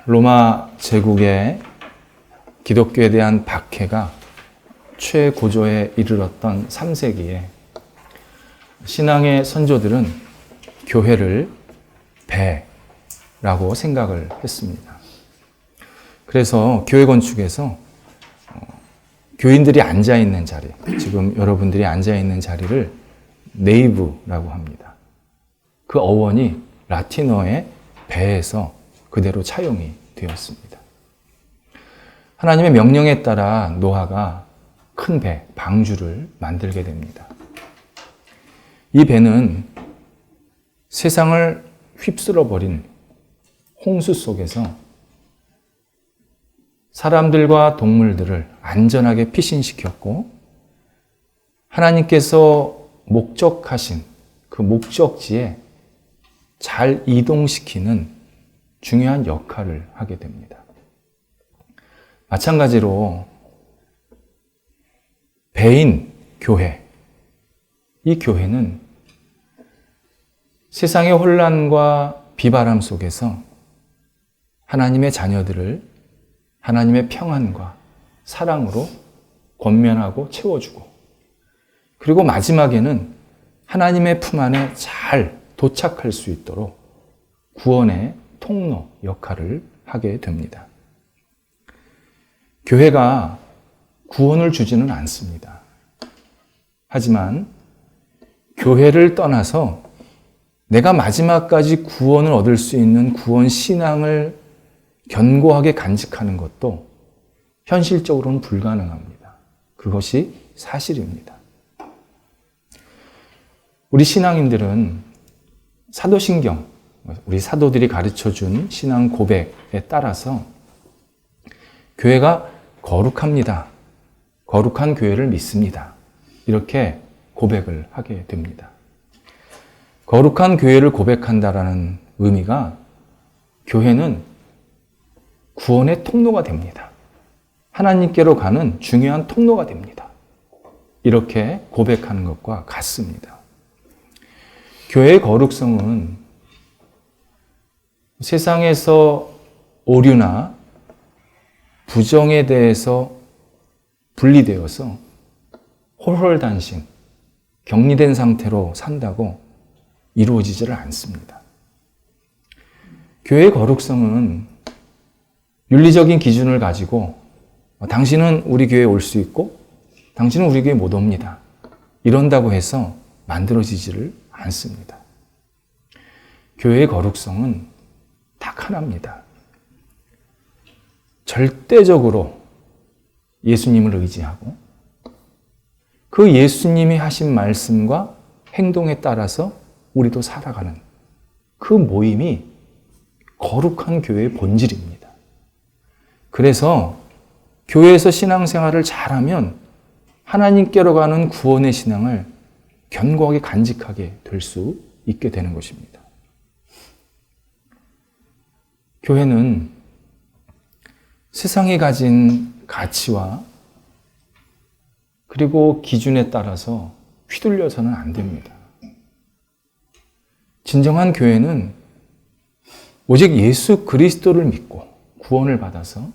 로마 제국의 기독교에 대한 박해가 최고조에 이르렀던 3세기에 신앙의 선조들은 교회를 배라고 생각을 했습니다. 그래서 교회 건축에서 교인들이 앉아있는 자리, 지금 여러분들이 앉아있는 자리를 네이브라고 합니다. 그 어원이 라틴어의 배에서 그대로 차용이 되었습니다. 하나님의 명령에 따라 노아가 큰 배, 방주를 만들게 됩니다. 이 배는 세상을 휩쓸어버린 홍수 속에서 사람들과 동물들을 안전하게 피신시켰고 하나님께서 목적하신 그 목적지에 잘 이동시키는 중요한 역할을 하게 됩니다. 마찬가지로 배인 교회, 이 교회는 세상의 혼란과 비바람 속에서 하나님의 자녀들을 하나님의 평안과 사랑으로 권면하고 채워주고, 그리고 마지막에는 하나님의 품 안에 잘 도착할 수 있도록 구원의 통로 역할을 하게 됩니다. 교회가 구원을 주지는 않습니다. 하지만 교회를 떠나서 내가 마지막까지 구원을 얻을 수 있는 구원 신앙을 견고하게 간직하는 것도 현실적으로는 불가능합니다. 그것이 사실입니다. 우리 신앙인들은 사도신경, 우리 사도들이 가르쳐준 신앙 고백에 따라서 교회가 거룩합니다. 거룩한 교회를 믿습니다. 이렇게 고백을 하게 됩니다. 거룩한 교회를 고백한다라는 의미가 교회는 구원의 통로가 됩니다. 하나님께로 가는 중요한 통로가 됩니다. 이렇게 고백하는 것과 같습니다. 교회의 거룩성은 세상에서 오류나 부정에 대해서 분리되어서 홀홀단신, 격리된 상태로 산다고 이루어지지를 않습니다. 교회의 거룩성은 윤리적인 기준을 가지고 당신은 우리 교회에 올 수 있고 당신은 우리 교회에 못 옵니다. 이런다고 해서 만들어지지를 않습니다. 교회의 거룩성은 딱 하나입니다. 절대적으로 예수님을 의지하고 그 예수님이 하신 말씀과 행동에 따라서 우리도 살아가는 그 모임이 거룩한 교회의 본질입니다. 그래서 교회에서 신앙생활을 잘하면 하나님께로 가는 구원의 신앙을 견고하게 간직하게 될 수 있게 되는 것입니다. 교회는 세상이 가진 가치와 그리고 기준에 따라서 휘둘려서는 안 됩니다. 진정한 교회는 오직 예수 그리스도를 믿고 구원을 받아서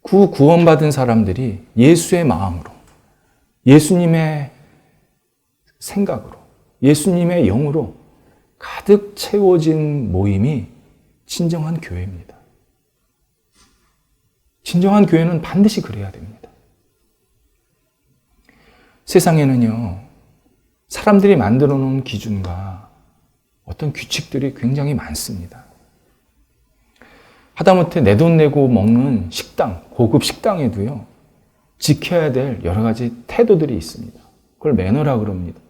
그 구원받은 사람들이 예수의 마음으로, 예수님의 생각으로, 예수님의 영으로 가득 채워진 모임이 진정한 교회입니다. 진정한 교회는 반드시 그래야 됩니다. 세상에는요, 사람들이 만들어 놓은 기준과 어떤 규칙들이 굉장히 많습니다. 하다못해 내 돈 내고 먹는 식당, 고급 식당에도요, 지켜야 될 여러 가지 태도들이 있습니다. 그걸 매너라고 그럽니다.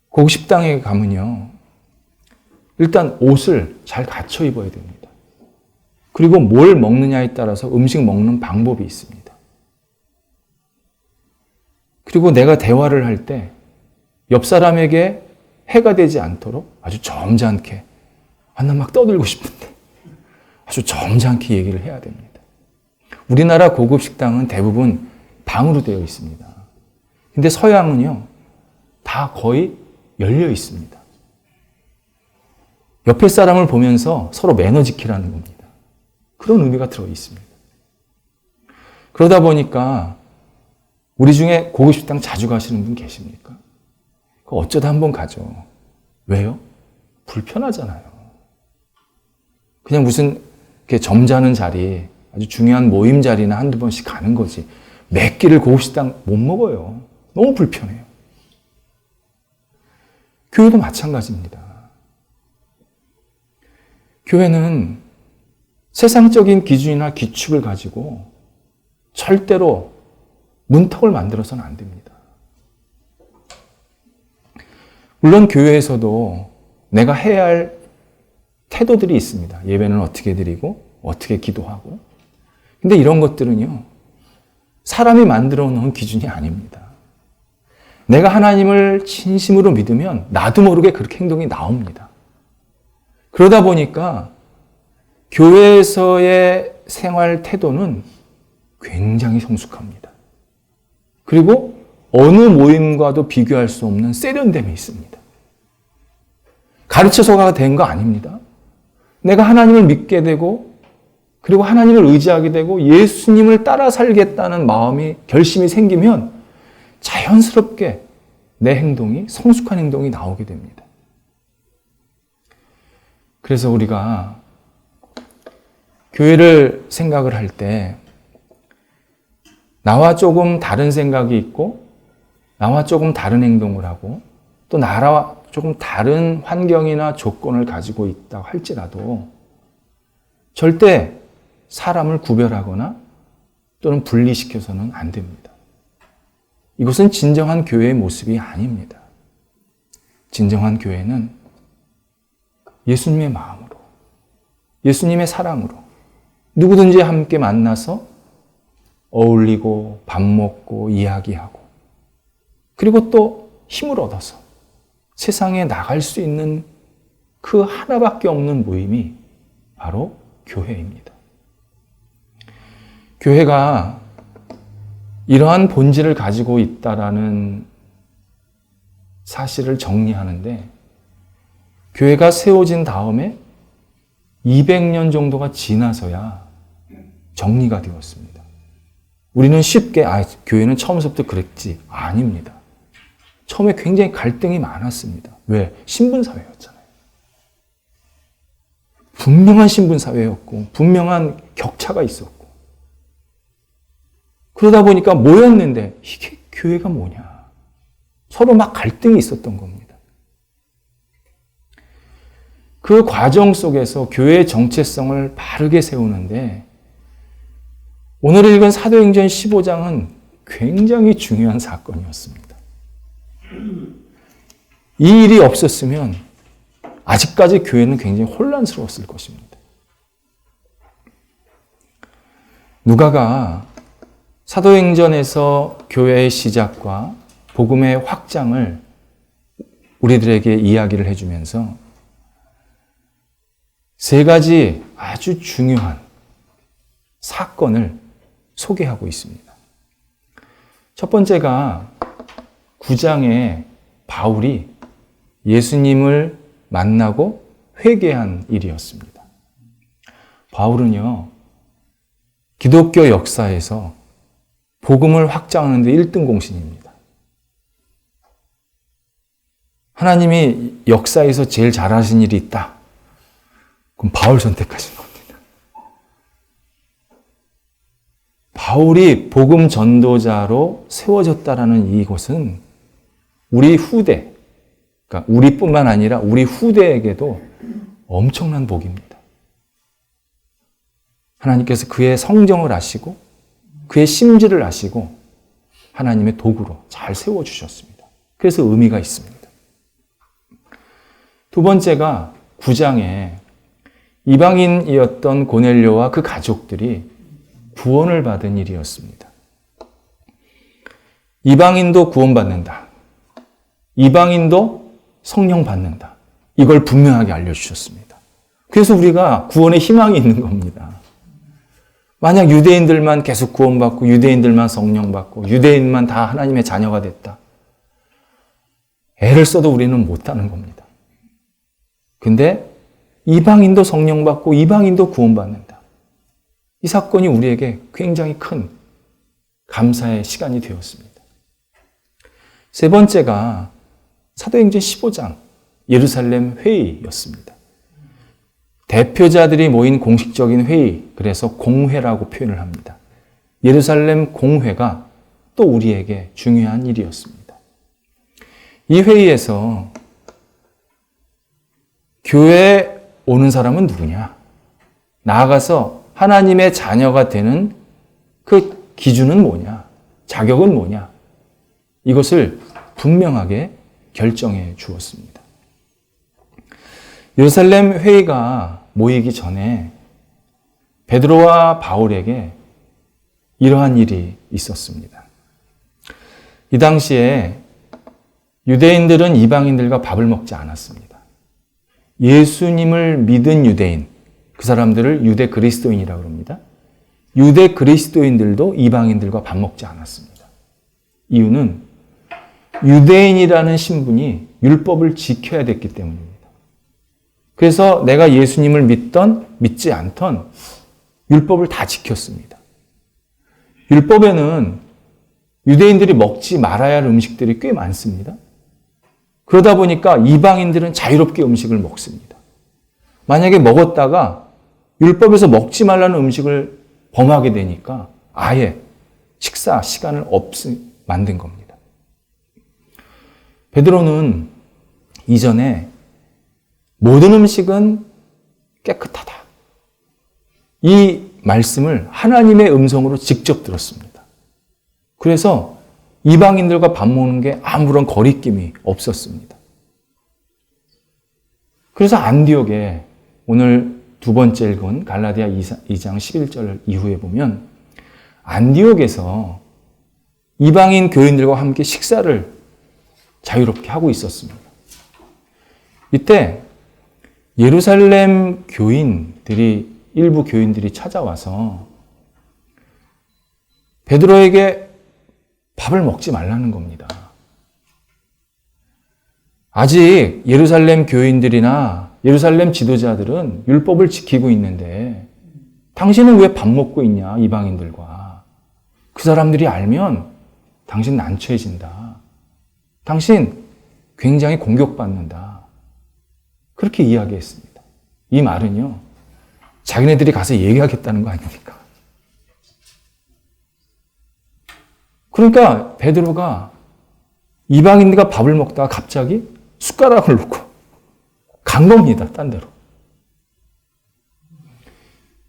고급 식당에 가면요, 일단 옷을 잘 갖춰 입어야 됩니다. 그리고 뭘 먹느냐에 따라서 음식 먹는 방법이 있습니다. 그리고 내가 대화를 할 때 옆 사람에게 해가 되지 않도록 아주 점잖게, 나 막 떠들고 싶은데 아주 점잖게 얘기를 해야 됩니다. 우리나라 고급 식당은 대부분 방으로 되어 있습니다. 근데 서양은요, 다 거의 열려 있습니다. 옆에 사람을 보면서 서로 매너 지키라는 겁니다. 그런 의미가 들어 있습니다. 그러다 보니까 우리 중에 고급 식당 자주 가시는 분 계십니까? 어쩌다 한번 가죠. 왜요? 불편하잖아요. 그냥 무슨 이렇게 점잖은 자리, 아주 중요한 모임 자리나 한두 번씩 가는 거지. 몇 끼를 고급 식당 못 먹어요. 너무 불편해요. 교회도 마찬가지입니다. 교회는 세상적인 기준이나 규칙을 가지고 절대로 문턱을 만들어서는 안 됩니다. 물론 교회에서도 내가 해야 할 태도들이 있습니다. 예배는 어떻게 드리고 어떻게 기도하고. 근데 이런 것들은요, 사람이 만들어 놓은 기준이 아닙니다. 내가 하나님을 진심으로 믿으면 나도 모르게 그렇게 행동이 나옵니다. 그러다 보니까 교회에서의 생활 태도는 굉장히 성숙합니다. 그리고 어느 모임과도 비교할 수 없는 세련됨이 있습니다. 가르쳐서가 된 거 아닙니다. 내가 하나님을 믿게 되고 그리고 하나님을 의지하게 되고 예수님을 따라 살겠다는 마음이 결심이 생기면 자연스럽게 내 행동이 성숙한 행동이 나오게 됩니다. 그래서 우리가 교회를 생각을 할 때 나와 조금 다른 생각이 있고 나와 조금 다른 행동을 하고 또 나와 조금 다른 환경이나 조건을 가지고 있다고 할지라도 절대 사람을 구별하거나 또는 분리시켜서는 안 됩니다. 이것은 진정한 교회의 모습이 아닙니다. 진정한 교회는 예수님의 마음으로, 예수님의 사랑으로 누구든지 함께 만나서 어울리고 밥 먹고 이야기하고 그리고 또 힘을 얻어서 세상에 나갈 수 있는 그 하나밖에 없는 모임이 바로 교회입니다. 교회가 이러한 본질을 가지고 있다라는 사실을 정리하는데 교회가 세워진 다음에 200년 정도가 지나서야 정리가 되었습니다. 우리는 쉽게 교회는 처음부터 그랬지. 아닙니다. 처음에 굉장히 갈등이 많았습니다. 왜? 신분사회였잖아요. 분명한 신분사회였고 분명한 격차가 있었고 그러다 보니까 모였는데 이게 교회가 뭐냐. 서로 막 갈등이 있었던 겁니다. 그 과정 속에서 교회의 정체성을 바르게 세우는데 오늘 읽은 사도행전 15장은 굉장히 중요한 사건이었습니다. 이 일이 없었으면 아직까지 교회는 굉장히 혼란스러웠을 것입니다. 누가가 사도행전에서 교회의 시작과 복음의 확장을 우리들에게 이야기를 해주면서 세 가지 아주 중요한 사건을 소개하고 있습니다. 첫 번째가 9장에 바울이 예수님을 만나고 회개한 일이었습니다. 바울은요, 기독교 역사에서 복음을 확장하는 데 1등 공신입니다. 하나님이 역사에서 제일 잘하신 일이 있다. 그럼 바울 선택하신 겁니다. 바울이 복음 전도자로 세워졌다라는 이것은 우리 후대, 그러니까 우리뿐만 아니라 우리 후대에게도 엄청난 복입니다. 하나님께서 그의 성정을 아시고 그의 심지를 아시고 하나님의 도구로 잘 세워주셨습니다. 그래서 의미가 있습니다. 두 번째가 9장에 이방인이었던 고넬료와 그 가족들이 구원을 받은 일이었습니다. 이방인도 구원받는다. 이방인도 성령 받는다. 이걸 분명하게 알려주셨습니다. 그래서 우리가 구원의 희망이 있는 겁니다. 만약 유대인들만 계속 구원받고 유대인들만 성령 받고 유대인만 다 하나님의 자녀가 됐다. 애를 써도 우리는 못하는 겁니다. 근데 이방인도 성령 받고 이방인도 구원받는다. 이 사건이 우리에게 굉장히 큰 감사의 시간이 되었습니다. 세 번째가 사도행전 15장 예루살렘 회의였습니다. 대표자들이 모인 공식적인 회의, 그래서 공회라고 표현을 합니다. 예루살렘 공회가 또 우리에게 중요한 일이었습니다. 이 회의에서 교회에 오는 사람은 누구냐? 나아가서 하나님의 자녀가 되는 그 기준은 뭐냐? 자격은 뭐냐? 이것을 분명하게 결정해 주었습니다. 예루살렘 회의가 모이기 전에 베드로와 바울에게 이러한 일이 있었습니다. 이 당시에 유대인들은 이방인들과 밥을 먹지 않았습니다. 예수님을 믿은 유대인, 그 사람들을 유대 그리스도인이라고 합니다. 유대 그리스도인들도 이방인들과 밥 먹지 않았습니다. 이유는 유대인이라는 신분이 율법을 지켜야 됐기 때문입니다. 그래서 내가 예수님을 믿던 믿지 않던 율법을 다 지켰습니다. 율법에는 유대인들이 먹지 말아야 할 음식들이 꽤 많습니다. 그러다 보니까 이방인들은 자유롭게 음식을 먹습니다. 만약에 먹었다가 율법에서 먹지 말라는 음식을 범하게 되니까 아예 식사 시간을 만든 겁니다. 베드로는 이전에 모든 음식은 깨끗하다. 이 말씀을 하나님의 음성으로 직접 들었습니다. 그래서 이방인들과 밥 먹는 게 아무런 거리낌이 없었습니다. 그래서 안디옥에 오늘 두 번째 읽은 갈라디아 2장 11절 이후에 보면 안디옥에서 이방인 교인들과 함께 식사를 자유롭게 하고 있었습니다. 이때 예루살렘 일부 교인들이 찾아와서 베드로에게 밥을 먹지 말라는 겁니다. 아직 예루살렘 교인들이나 예루살렘 지도자들은 율법을 지키고 있는데 당신은 왜 밥 먹고 있냐, 이방인들과. 그 사람들이 알면 당신 난처해진다. 당신 굉장히 공격받는다. 그렇게 이야기했습니다. 이 말은요, 자기네들이 가서 얘기하겠다는 거 아닙니까? 그러니까 베드로가 이방인들과 밥을 먹다가 갑자기 숟가락을 놓고 간 겁니다, 딴 데로.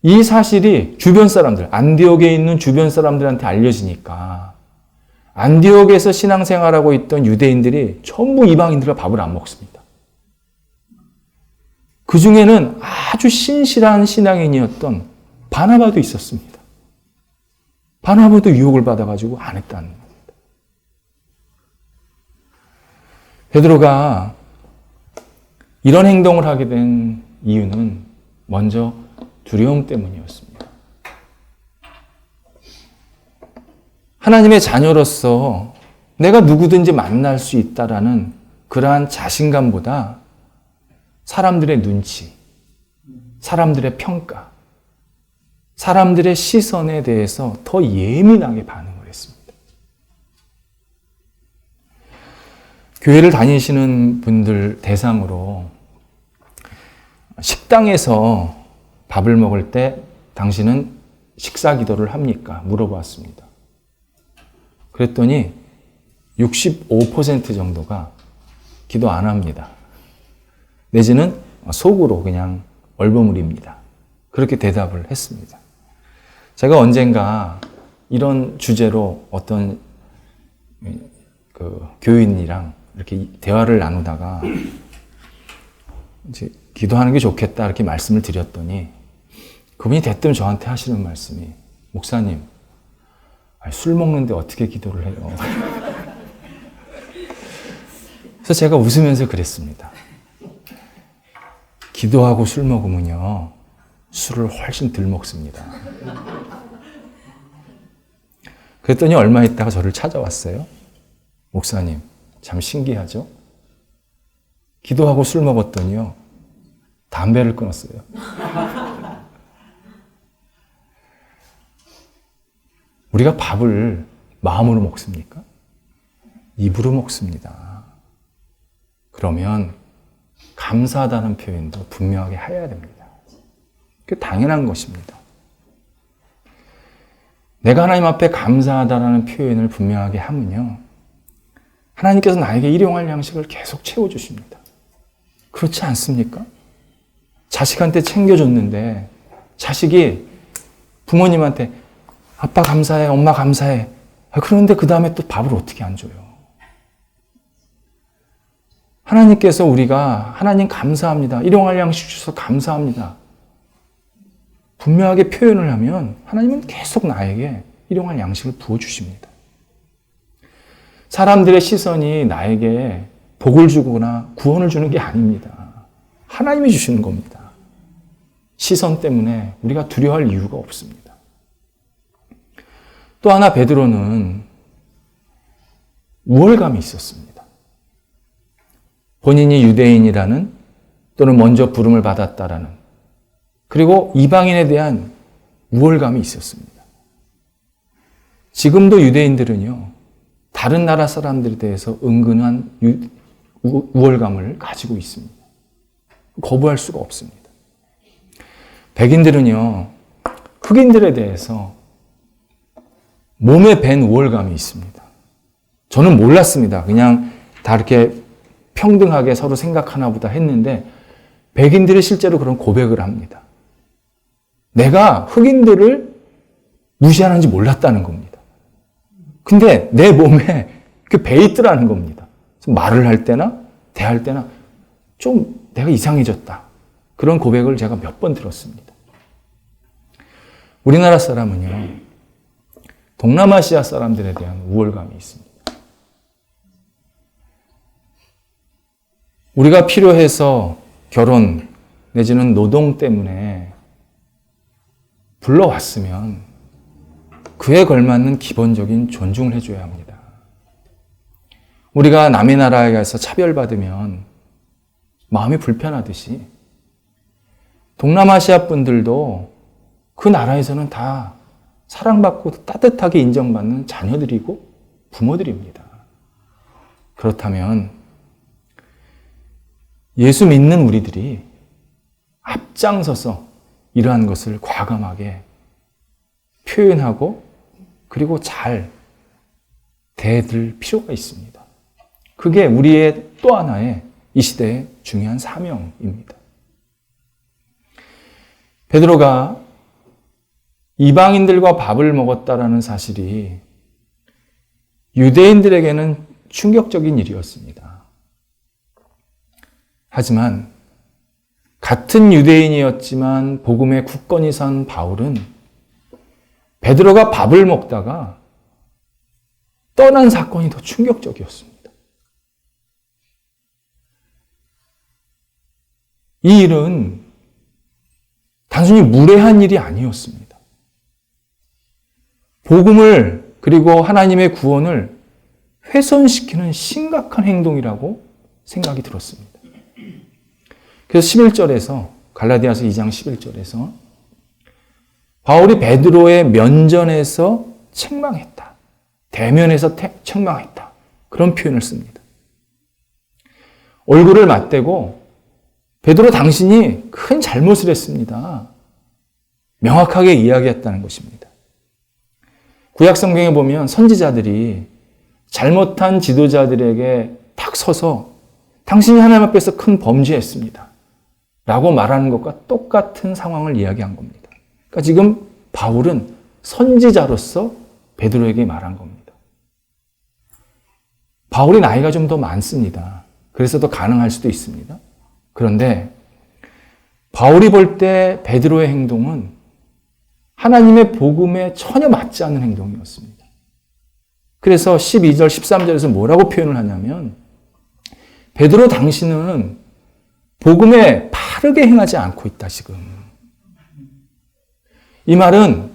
이 사실이 주변 사람들, 안디옥에 있는 주변 사람들한테 알려지니까 안디옥에서 신앙생활하고 있던 유대인들이 전부 이방인들과 밥을 안 먹습니다. 그 중에는 아주 신실한 신앙인이었던 바나바도 있었습니다. 바나바도 유혹을 받아가지고 안 했다는 겁니다. 베드로가 이런 행동을 하게 된 이유는 먼저 두려움 때문이었습니다. 하나님의 자녀로서 내가 누구든지 만날 수 있다라는 그러한 자신감보다 사람들의 눈치, 사람들의 평가, 사람들의 시선에 대해서 더 예민하게 반응을 했습니다. 교회를 다니시는 분들 대상으로 식당에서 밥을 먹을 때 당신은 식사 기도를 합니까? 물어봤습니다. 그랬더니 65% 정도가 기도 안 합니다. 내지는 속으로 그냥 얼버무립니다. 그렇게 대답을 했습니다. 제가 언젠가 이런 주제로 어떤 교인이랑 이렇게 대화를 나누다가 이제 기도하는 게 좋겠다 이렇게 말씀을 드렸더니 그분이 대뜸 저한테 하시는 말씀이, 목사님, 술 먹는데 어떻게 기도를 해요? 그래서 제가 웃으면서 그랬습니다. 기도하고 술 먹으면요, 술을 훨씬 덜 먹습니다. 그랬더니 얼마 있다가 저를 찾아왔어요. 목사님, 참 신기하죠? 기도하고 술 먹었더니요, 담배를 끊었어요. 우리가 밥을 마음으로 먹습니까? 입으로 먹습니다. 그러면 감사하다는 표현도 분명하게 해야 됩니다. 그게 당연한 것입니다. 내가 하나님 앞에 감사하다라는 표현을 분명하게 하면요, 하나님께서 나에게 일용할 양식을 계속 채워주십니다. 그렇지 않습니까? 자식한테 챙겨줬는데 자식이 부모님한테 아빠 감사해, 엄마 감사해. 그런데 그 다음에 또 밥을 어떻게 안 줘요? 하나님께서 우리가 하나님 감사합니다. 일용할 양식 주셔서 감사합니다. 분명하게 표현을 하면 하나님은 계속 나에게 일용할 양식을 부어주십니다. 사람들의 시선이 나에게 복을 주거나 구원을 주는 게 아닙니다. 하나님이 주시는 겁니다. 시선 때문에 우리가 두려워할 이유가 없습니다. 또 하나 베드로는 우월감이 있었습니다. 본인이 유대인이라는 또는 먼저 부름을 받았다라는 그리고 이방인에 대한 우월감이 있었습니다. 지금도 유대인들은요, 다른 나라 사람들에 대해서 은근한 우월감을 가지고 있습니다. 거부할 수가 없습니다. 백인들은요, 흑인들에 대해서 몸에 밴 우월감이 있습니다. 저는 몰랐습니다. 그냥 다 이렇게 평등하게 서로 생각하나 보다 했는데 백인들이 실제로 그런 고백을 합니다. 내가 흑인들을 무시하는지 몰랐다는 겁니다. 근데 내 몸에 그 배 있더라는 겁니다. 말을 할 때나 대할 때나 좀 내가 이상해졌다. 그런 고백을 제가 몇 번 들었습니다. 우리나라 사람은요, 동남아시아 사람들에 대한 우월감이 있습니다. 우리가 필요해서 결혼 내지는 노동 때문에 불러왔으면 그에 걸맞는 기본적인 존중을 해줘야 합니다. 우리가 남의 나라에 가서 차별받으면 마음이 불편하듯이 동남아시아 분들도 그 나라에서는 다 사랑받고 따뜻하게 인정받는 자녀들이고 부모들입니다. 그렇다면 예수 믿는 우리들이 앞장서서 이러한 것을 과감하게 표현하고 그리고 잘 대들 필요가 있습니다. 그게 우리의 또 하나의 이 시대의 중요한 사명입니다. 베드로가 이방인들과 밥을 먹었다라는 사실이 유대인들에게는 충격적인 일이었습니다. 하지만 같은 유대인이었지만 복음의 굳건히 선 바울은 베드로가 밥을 먹다가 떠난 사건이 더 충격적이었습니다. 이 일은 단순히 무례한 일이 아니었습니다. 복음을 그리고 하나님의 구원을 훼손시키는 심각한 행동이라고 생각이 들었습니다. 그래서 11절에서 갈라디아서 2장 11절에서 바울이 베드로의 면전에서 책망했다. 대면에서 책망했다. 그런 표현을 씁니다. 얼굴을 맞대고 베드로 당신이 큰 잘못을 했습니다. 명확하게 이야기했다는 것입니다. 구약 성경에 보면 선지자들이 잘못한 지도자들에게 탁 서서 당신이 하나님 앞에서 큰 범죄했습니다. 라고 말하는 것과 똑같은 상황을 이야기한 겁니다. 그러니까 지금 바울은 선지자로서 베드로에게 말한 겁니다. 바울이 나이가 좀 더 많습니다. 그래서 더 가능할 수도 있습니다. 그런데 바울이 볼 때 베드로의 행동은 하나님의 복음에 전혀 맞지 않는 행동이었습니다. 그래서 12절, 13절에서 뭐라고 표현을 하냐면 베드로 당신은 복음에 바르게 행하지 않고 있다 지금. 이 말은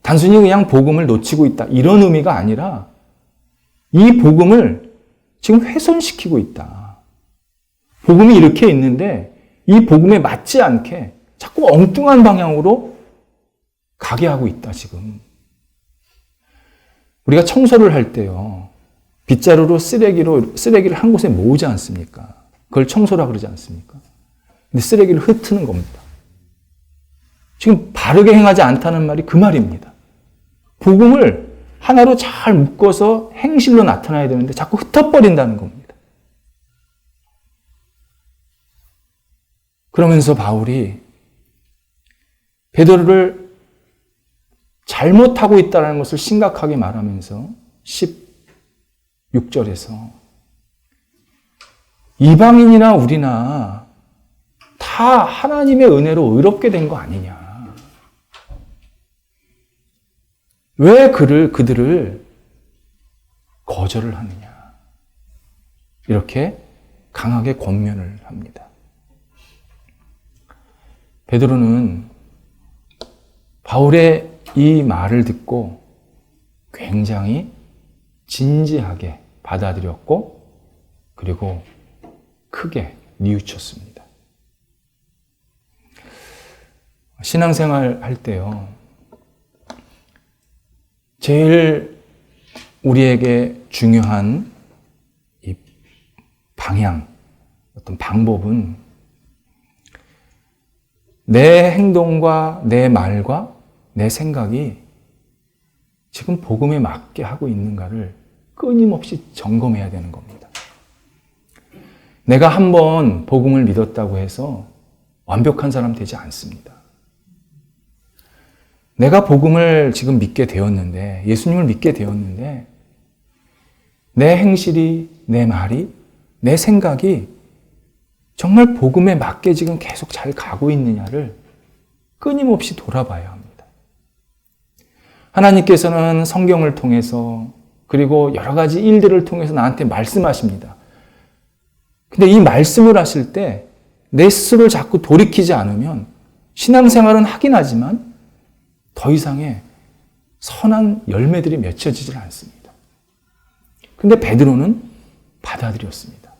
단순히 그냥 복음을 놓치고 있다 이런 의미가 아니라 이 복음을 지금 훼손시키고 있다. 복음이 이렇게 있는데 이 복음에 맞지 않게 자꾸 엉뚱한 방향으로 가게 하고 있다, 지금. 우리가 청소를 할 때요, 빗자루로 쓰레기를 한 곳에 모으지 않습니까? 그걸 청소라 그러지 않습니까? 근데 쓰레기를 흩트는 겁니다. 지금 바르게 행하지 않다는 말이 그 말입니다. 복음을 하나로 잘 묶어서 행실로 나타나야 되는데 자꾸 흩어버린다는 겁니다. 그러면서 바울이 베드로를 잘못하고 있다는 것을 심각하게 말하면서 16절에서 이방인이나 우리나 다 하나님의 은혜로 의롭게 된 거 아니냐. 왜 그들을 거절을 하느냐. 이렇게 강하게 권면을 합니다. 베드로는 바울의 이 말을 듣고 굉장히 진지하게 받아들였고, 그리고 크게 뉘우쳤습니다. 신앙생활 할 때요, 제일 우리에게 중요한 이 방향, 어떤 방법은 내 행동과 내 말과 내 생각이 지금 복음에 맞게 하고 있는가를 끊임없이 점검해야 되는 겁니다. 내가 한번 복음을 믿었다고 해서 완벽한 사람 되지 않습니다. 내가 복음을 지금 믿게 되었는데, 예수님을 믿게 되었는데, 내 행실이, 내 말이, 내 생각이 정말 복음에 맞게 지금 계속 잘 가고 있느냐를 끊임없이 돌아봐야 합니다. 하나님께서는 성경을 통해서, 그리고 여러 가지 일들을 통해서 나한테 말씀하십니다. 근데 이 말씀을 하실 때 내 스스로를 자꾸 돌이키지 않으면 신앙생활은 하긴 하지만 더 이상의 선한 열매들이 맺혀지질 않습니다. 근데 베드로는 받아들였습니다.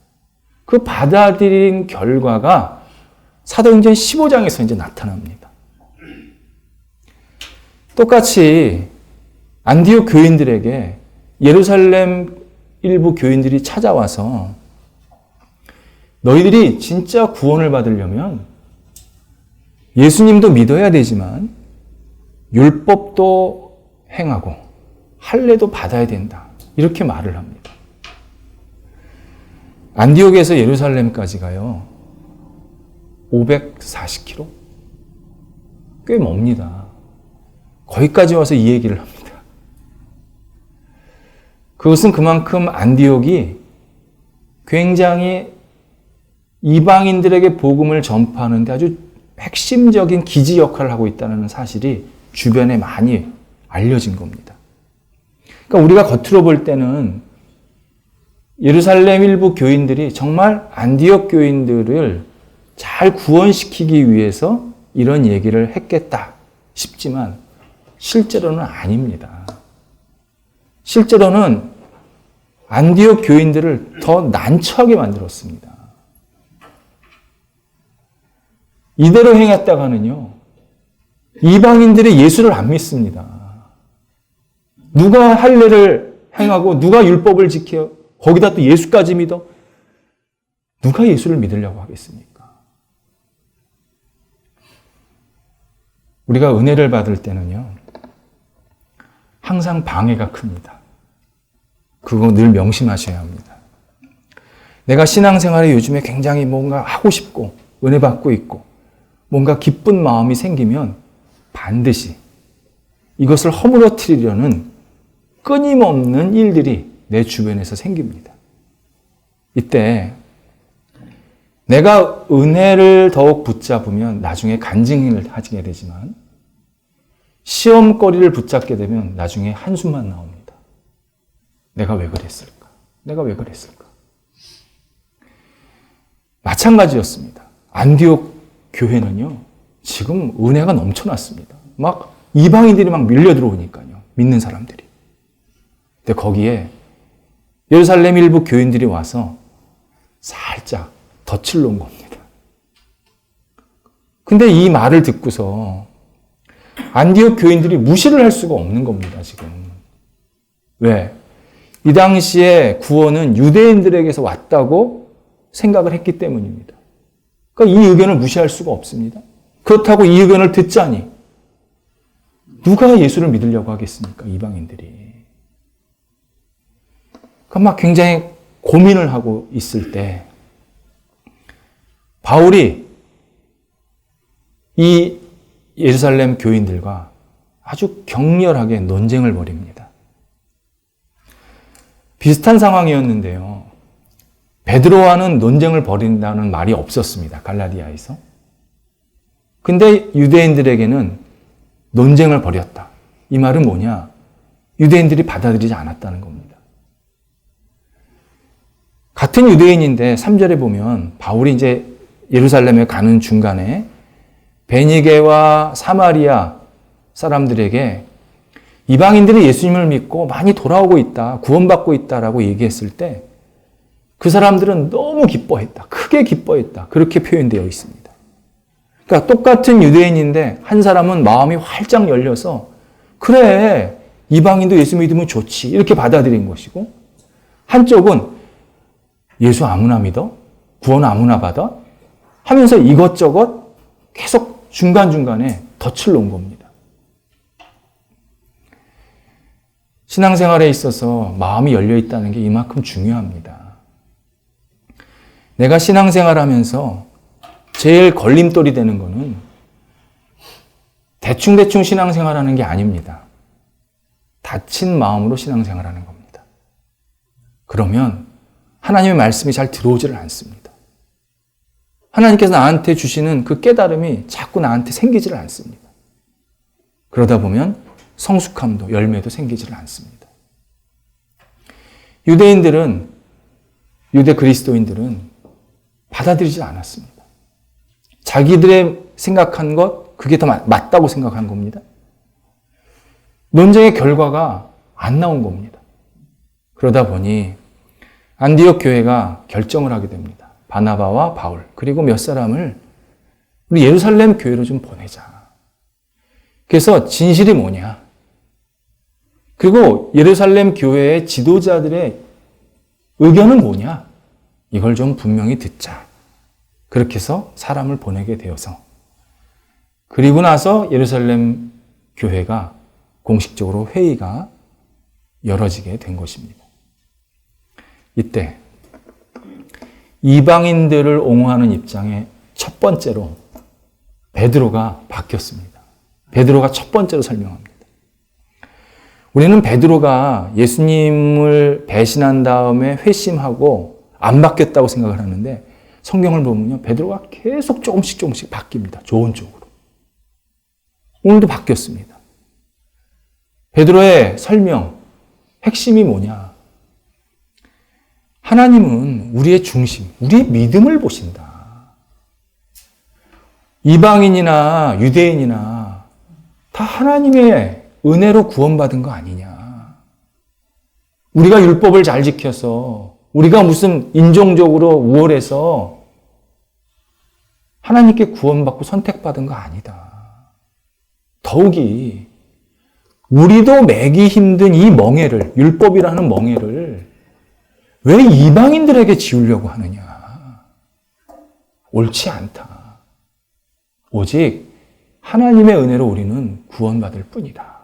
그 받아들인 결과가 사도행전 15장에서 이제 나타납니다. 똑같이 안디옥 교인들에게 예루살렘 일부 교인들이 찾아와서 너희들이 진짜 구원을 받으려면 예수님도 믿어야 되지만 율법도 행하고 할례도 받아야 된다. 이렇게 말을 합니다. 안디옥에서 예루살렘까지가요, 540km? 꽤 멉니다. 거기까지 와서 이 얘기를 합니다. 그것은 그만큼 안디옥이 굉장히 이방인들에게 복음을 전파하는데 아주 핵심적인 기지 역할을 하고 있다는 사실이 주변에 많이 알려진 겁니다. 그러니까 우리가 겉으로 볼 때는 예루살렘 일부 교인들이 정말 안디옥 교인들을 잘 구원시키기 위해서 이런 얘기를 했겠다 싶지만 실제로는 아닙니다. 실제로는 안디옥 교인들을 더 난처하게 만들었습니다. 이대로 행했다가는요, 이방인들이 예수를 안 믿습니다. 누가 할례를 행하고 누가 율법을 지켜 거기다 또 예수까지 믿어? 누가 예수를 믿으려고 하겠습니까? 우리가 은혜를 받을 때는요, 항상 방해가 큽니다. 그거 늘 명심하셔야 합니다. 내가 신앙생활에 요즘에 굉장히 뭔가 하고 싶고 은혜 받고 있고 뭔가 기쁜 마음이 생기면 반드시 이것을 허물어뜨리려는 끊임없는 일들이 내 주변에서 생깁니다. 이때 내가 은혜를 더욱 붙잡으면 나중에 간증을 하게 되지만 시험거리를 붙잡게 되면 나중에 한숨만 나옵니다. 내가 왜 그랬을까? 내가 왜 그랬을까? 마찬가지였습니다. 안디옥 교회는요, 지금 은혜가 넘쳐났습니다. 막 이방인들이 막 밀려 들어오니까요. 믿는 사람들이. 근데 거기에 예루살렘 일부 교인들이 와서 살짝 덫을 놓은 겁니다. 근데 이 말을 듣고서 안디옥 교인들이 무시를 할 수가 없는 겁니다, 지금. 왜? 이 당시에 구원은 유대인들에게서 왔다고 생각을 했기 때문입니다. 그러니까 이 의견을 무시할 수가 없습니다. 그렇다고 이 의견을 듣자니 누가 예수를 믿으려고 하겠습니까? 이방인들이. 그러니까 막 굉장히 고민을 하고 있을 때 바울이 이 예루살렘 교인들과 아주 격렬하게 논쟁을 벌입니다. 비슷한 상황이었는데요. 베드로와는 논쟁을 벌인다는 말이 없었습니다. 갈라디아에서. 근데 유대인들에게는 논쟁을 벌였다. 이 말은 뭐냐? 유대인들이 받아들이지 않았다는 겁니다. 같은 유대인인데 3절에 보면 바울이 이제 예루살렘에 가는 중간에 베니게와 사마리아 사람들에게 이방인들이 예수님을 믿고 많이 돌아오고 있다, 구원받고 있다라고 얘기했을 때 그 사람들은 너무 기뻐했다, 크게 기뻐했다, 그렇게 표현되어 있습니다. 그러니까 똑같은 유대인인데 한 사람은 마음이 활짝 열려서 그래, 이방인도 예수 믿으면 좋지 이렇게 받아들인 것이고, 한쪽은 예수 아무나 믿어? 구원 아무나 받아? 하면서 이것저것 계속 중간중간에 덫을 놓은 겁니다. 신앙생활에 있어서 마음이 열려 있다는 게 이만큼 중요합니다. 내가 신앙생활하면서 제일 걸림돌이 되는 거는 대충대충 신앙생활하는 게 아닙니다. 닫힌 마음으로 신앙생활하는 겁니다. 그러면 하나님의 말씀이 잘 들어오지를 않습니다. 하나님께서 나한테 주시는 그 깨달음이 자꾸 나한테 생기지를 않습니다. 그러다 보면 성숙함도 열매도 생기지를 않습니다. 유대 그리스도인들은 받아들이지 않았습니다. 자기들의 생각한 것, 그게 더 맞다고 생각한 겁니다. 논쟁의 결과가 안 나온 겁니다. 그러다 보니 안디옥 교회가 결정을 하게 됩니다. 바나바와 바울, 그리고 몇 사람을 우리 예루살렘 교회로 좀 보내자. 그래서 진실이 뭐냐? 그리고 예루살렘 교회의 지도자들의 의견은 뭐냐? 이걸 좀 분명히 듣자. 그렇게 해서 사람을 보내게 되어서 그리고 나서 예루살렘 교회가 공식적으로 회의가 열어지게 된 것입니다. 이때 이방인들을 옹호하는 입장에 첫 번째로 베드로가 바뀌었습니다. 베드로가 첫 번째로 설명합니다. 우리는 베드로가 예수님을 배신한 다음에 회심하고 안 바뀌었다고 생각을 하는데 성경을 보면요, 베드로가 계속 조금씩 바뀝니다. 좋은 쪽으로. 오늘도 바뀌었습니다. 베드로의 설명, 핵심이 뭐냐? 하나님은 우리의 중심, 우리의 믿음을 보신다. 이방인이나 유대인이나 다 하나님의 은혜로 구원받은 거 아니냐. 우리가 율법을 잘 지켜서 우리가 무슨 인종적으로 우월해서 하나님께 구원받고 선택받은 거 아니다. 더욱이 우리도 매기 힘든 이 멍에를, 율법이라는 멍에를 왜 이방인들에게 지우려고 하느냐. 옳지 않다. 오직 하나님의 은혜로 우리는 구원받을 뿐이다.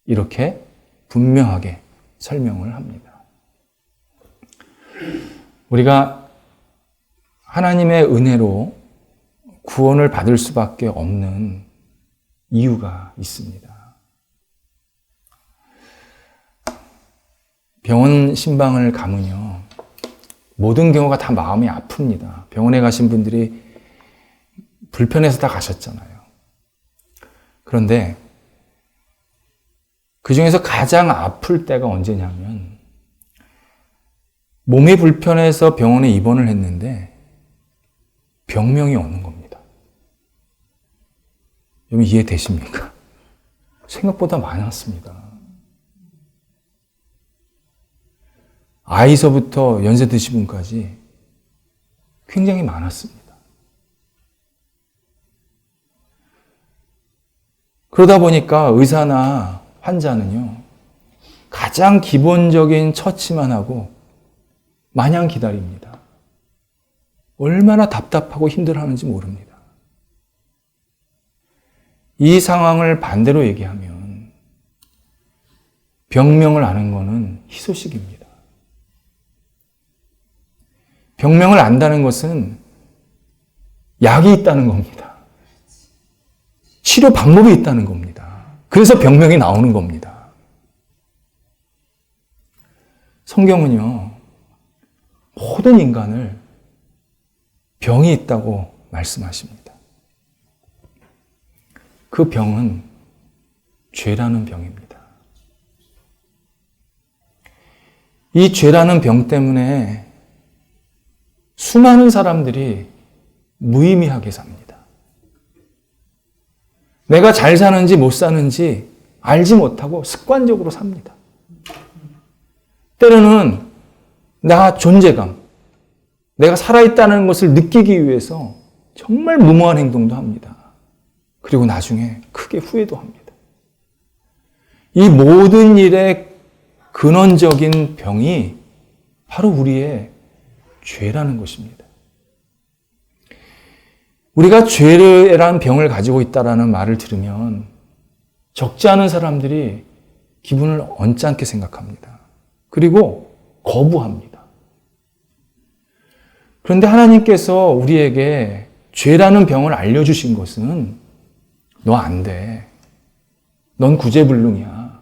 이렇게 분명하게 설명을 합니다. 우리가 하나님의 은혜로 구원을 받을 수밖에 없는 이유가 있습니다. 병원 신방을 가면요, 모든 경우가 다 마음이 아픕니다. 병원에 가신 분들이 불편해서 다 가셨잖아요. 그런데 그 중에서 가장 아플 때가 언제냐면 몸이 불편해서 병원에 입원을 했는데 병명이 오는 겁니다. 여러분 이해되십니까? 생각보다 많았습니다. 아이서부터 연세 드신 분까지 굉장히 많았습니다. 그러다 보니까 의사나 환자는요, 가장 기본적인 처치만 하고 마냥 기다립니다. 얼마나 답답하고 힘들어하는지 모릅니다. 이 상황을 반대로 얘기하면 병명을 아는 것은 희소식입니다. 병명을 안다는 것은 약이 있다는 겁니다. 치료 방법이 있다는 겁니다. 그래서 병명이 나오는 겁니다. 성경은요, 모든 인간을 병이 있다고 말씀하십니다. 그 병은 죄라는 병입니다. 이 죄라는 병 때문에 수많은 사람들이 무의미하게 삽니다. 내가 잘 사는지 못 사는지 알지 못하고 습관적으로 삽니다. 때로는 나 존재감, 내가 살아있다는 것을 느끼기 위해서 정말 무모한 행동도 합니다. 그리고 나중에 크게 후회도 합니다. 이 모든 일의 근원적인 병이 바로 우리의 죄라는 것입니다. 우리가 죄라는 병을 가지고 있다는 말을 들으면 적지 않은 사람들이 기분을 언짢게 생각합니다. 그리고 거부합니다. 그런데 하나님께서 우리에게 죄라는 병을 알려주신 것은 너 안 돼. 넌 구제불능이야.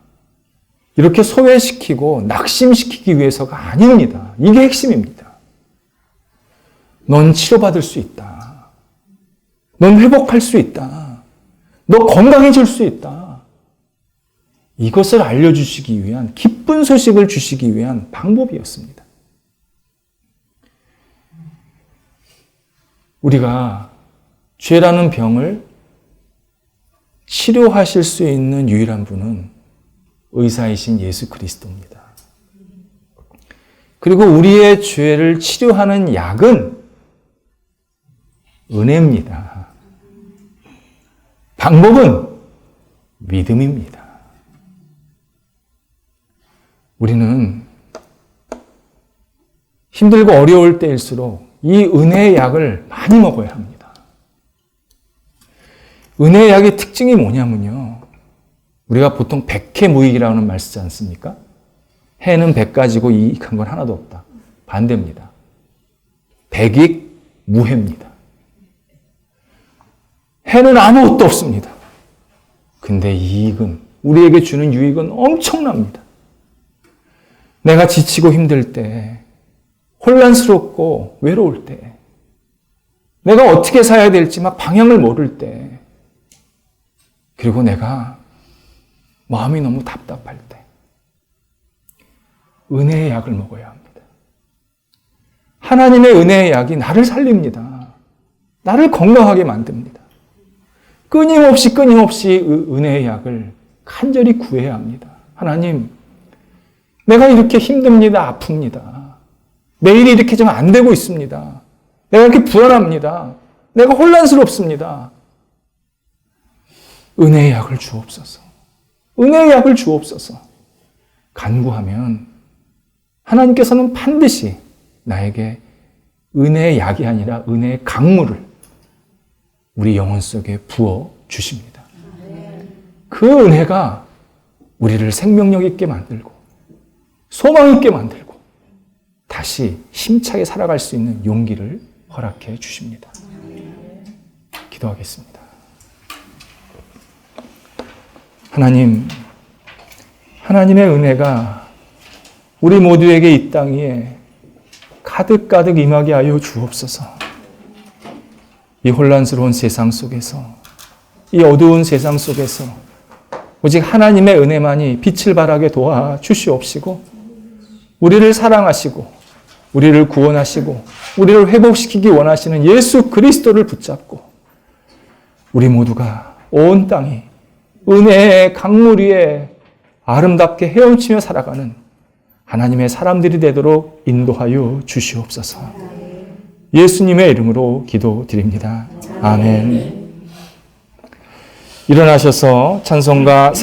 이렇게 소외시키고 낙심시키기 위해서가 아닙니다. 이게 핵심입니다. 넌 치료받을 수 있다. 넌 회복할 수 있다. 너 건강해질 수 있다. 이것을 알려주시기 위한, 기쁜 소식을 주시기 위한 방법이었습니다. 우리가 죄라는 병을 치료하실 수 있는 유일한 분은 의사이신 예수 그리스도입니다. 그리고 우리의 죄를 치료하는 약은 은혜입니다. 방법은 믿음입니다. 우리는 힘들고 어려울 때일수록 이 은혜의 약을 많이 먹어야 합니다. 은혜의 약의 특징이 뭐냐면요, 우리가 보통 백해무익이라는 말 쓰지 않습니까? 해는 100 가지고 이익한 건 하나도 없다. 반대입니다. 백익무해입니다. 해는 아무것도 없습니다. 근데 이익은, 우리에게 주는 유익은 엄청납니다. 내가 지치고 힘들 때, 혼란스럽고 외로울 때, 내가 어떻게 살아야 될지 막 방향을 모를 때, 그리고 내가 마음이 너무 답답할 때, 은혜의 약을 먹어야 합니다. 하나님의 은혜의 약이 나를 살립니다. 나를 건강하게 만듭니다. 끊임없이 은혜의 약을 간절히 구해야 합니다. 하나님, 내가 이렇게 힘듭니다. 아픕니다. 매일이 이렇게 좀 안 되고 있습니다. 내가 이렇게 불안합니다. 내가 혼란스럽습니다. 은혜의 약을 주옵소서. 은혜의 약을 주옵소서. 간구하면 하나님께서는 반드시 나에게 은혜의 약이 아니라 은혜의 강물을 우리 영혼 속에 부어 주십니다. 그 은혜가 우리를 생명력 있게 만들고 소망 있게 만들고 다시 힘차게 살아갈 수 있는 용기를 허락해 주십니다. 기도하겠습니다. 하나님, 하나님의 은혜가 우리 모두에게 이 땅 위에 가득가득 임하게 하여 주옵소서. 이 혼란스러운 세상 속에서, 이 어두운 세상 속에서 오직 하나님의 은혜만이 빛을 발하게 도와 주시옵시고, 우리를 사랑하시고 우리를 구원하시고 우리를 회복시키기 원하시는 예수 그리스도를 붙잡고 우리 모두가 온 땅이 은혜의 강물 위에 아름답게 헤엄치며 살아가는 하나님의 사람들이 되도록 인도하여 주시옵소서. 예수님의 이름으로 기도드립니다. 아멘. 일어나셔서 찬송가